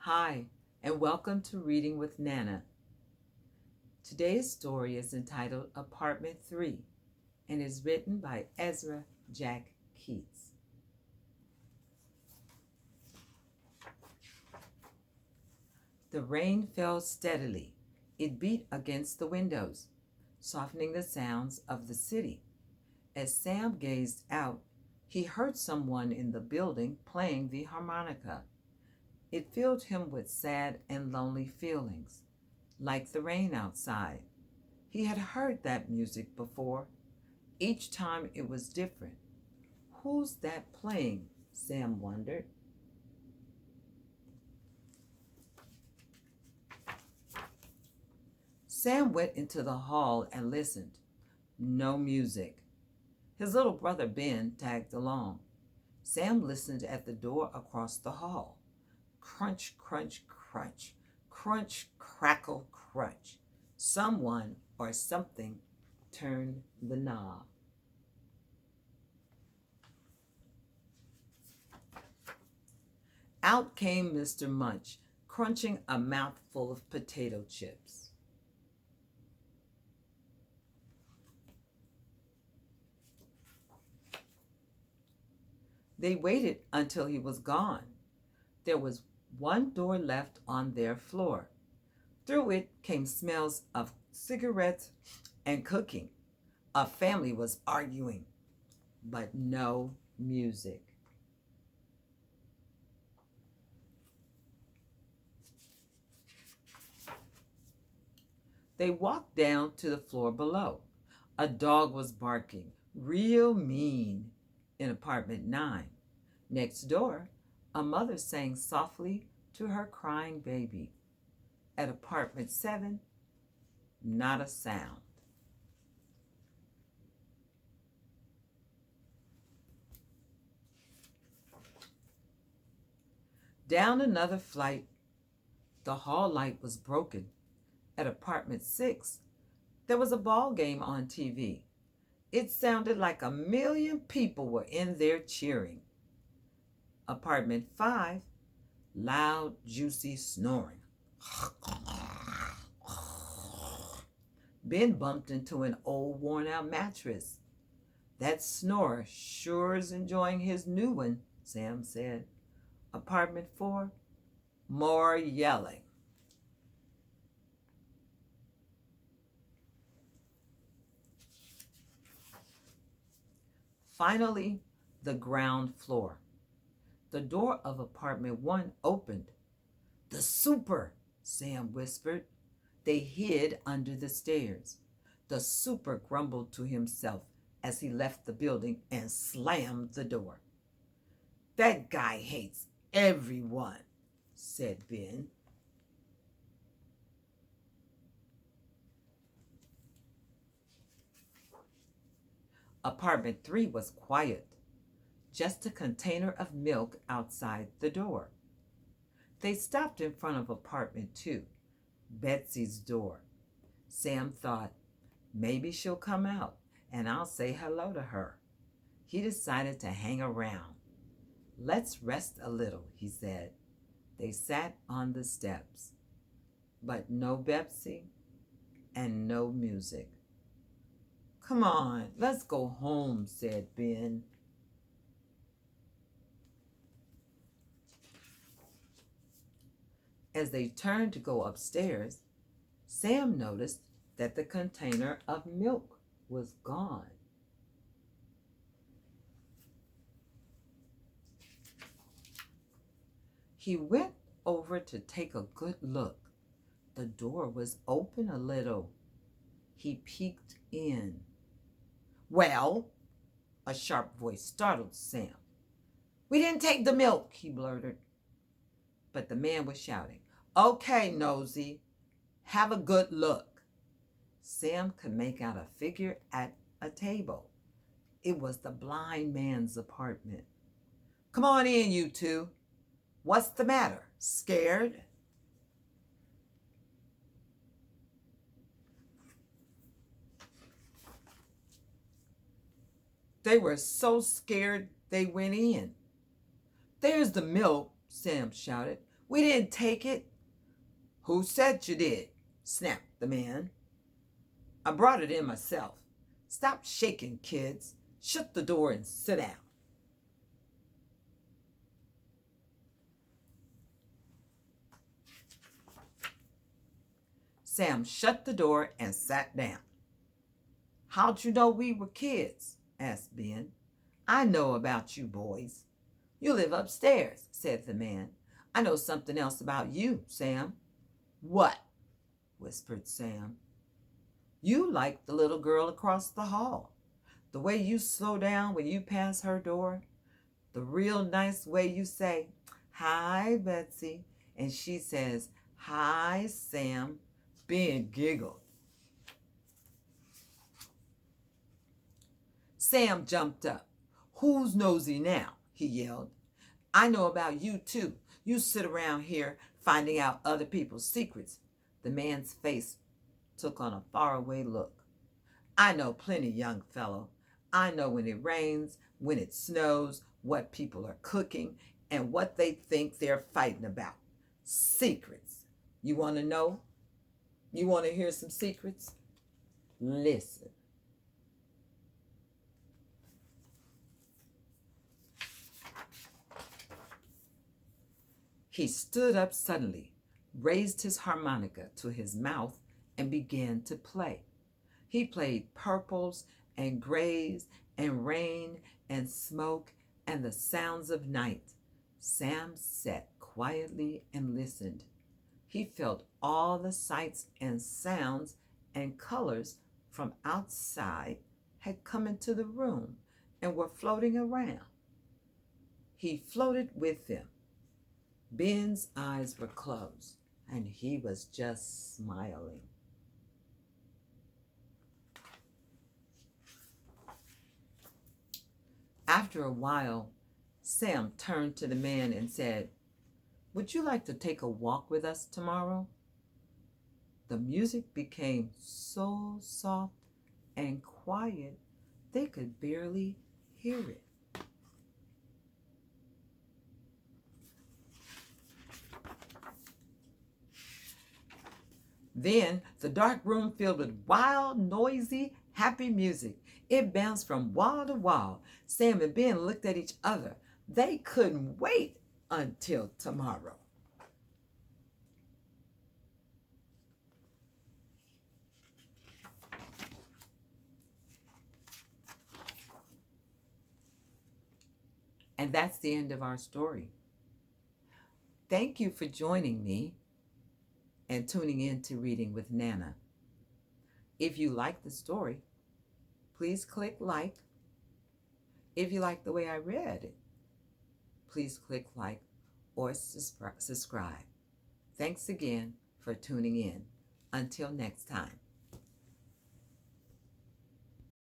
Hi, and welcome to Reading with Nana. Today's story is entitled Apartment 3 and is written by Ezra Jack Keats. The rain fell steadily. It beat against the windows, softening the sounds of the city. As Sam gazed out, he heard someone in the building playing the harmonica. It filled him with sad and lonely feelings, like the rain outside. He had heard that music before. Each time it was different. Who's that playing? Sam wondered. Sam went into the hall and listened. No music. His little brother Ben tagged along. Sam listened at the door across the hall. Crunch, crunch, crunch. Crunch, crackle, crunch. Someone or something turned the knob. Out came Mr. Munch, crunching a mouthful of potato chips. They waited until he was gone. There was one door left on their floor. Through it came smells of cigarettes and cooking. A family was arguing, but no music. They walked down to the floor below. A dog was barking, real mean, in apartment 9. Next door, a mother sang softly to her crying baby. At apartment 7, not a sound. Down another flight, the hall light was broken. At apartment 6, there was a ball game on TV. It sounded like 1,000,000 people were in there cheering. Apartment 5, loud, juicy snoring. Ben bumped into an old, worn-out mattress. That snorer sure is enjoying his new one, Sam said. Apartment 4, more yelling. Finally, the ground floor. The door of apartment 1 opened. The super, Sam whispered. They hid under the stairs. The super grumbled to himself as he left the building and slammed the door. That guy hates everyone, said Ben. Apartment 3 was quiet. Just a container of milk outside the door. They stopped in front of apartment 2, Betsy's door. Sam thought, maybe she'll come out and I'll say hello to her. He decided to hang around. Let's rest a little, he said. They sat on the steps, but no Betsy and no music. Come on, let's go home, said Ben. As they turned to go upstairs, Sam noticed that the container of milk was gone. He went over to take a good look. The door was open a little. He peeked in. Well, a sharp voice startled Sam. We didn't take the milk, he blurted. But the man was shouting, okay, nosy, have a good look. Sam could make out a figure at a table. It was the blind man's apartment. Come on in, you two. What's the matter? Scared? They were so scared they went in. There's the milk, Sam shouted. We didn't take it. Who said you did? Snapped the man. I brought it in myself. Stop shaking, kids. Shut the door and sit down. Sam shut the door and sat down. How'd you know we were kids? Asked Ben. I know about you boys. You live upstairs, said the man. I know something else about you, Sam. What? Whispered Sam. You like the little girl across the hall. The way you slow down when you pass her door. The real nice way you say, Hi, Betsy. And she says, Hi, Sam. Ben giggled. Sam jumped up. Who's nosy now? He yelled. I know about you, too. You sit around here finding out other people's secrets. The man's face took on a faraway look. I know plenty, young fellow. I know when it rains, when it snows, what people are cooking, and what they think they're fighting about. Secrets. You want to know? You want to hear some secrets? Listen. He stood up suddenly, raised his harmonica to his mouth, and began to play. He played purples and grays and rain and smoke and the sounds of night. Sam sat quietly and listened. He felt all the sights and sounds and colors from outside had come into the room and were floating around. He floated with them. Ben's eyes were closed, and he was just smiling. After a while, Sam turned to the man and said, Would you like to take a walk with us tomorrow? The music became so soft and quiet they could barely hear it. Then the dark room filled with wild, noisy, happy music. It bounced from wall to wall. Sam and Ben looked at each other. They couldn't wait until tomorrow. And that's the end of our story. Thank you for joining me and tuning in to Reading with Nana. If you like the story, please click like. If you like the way I read it, please click like or subscribe. Thanks again for tuning in. Until next time.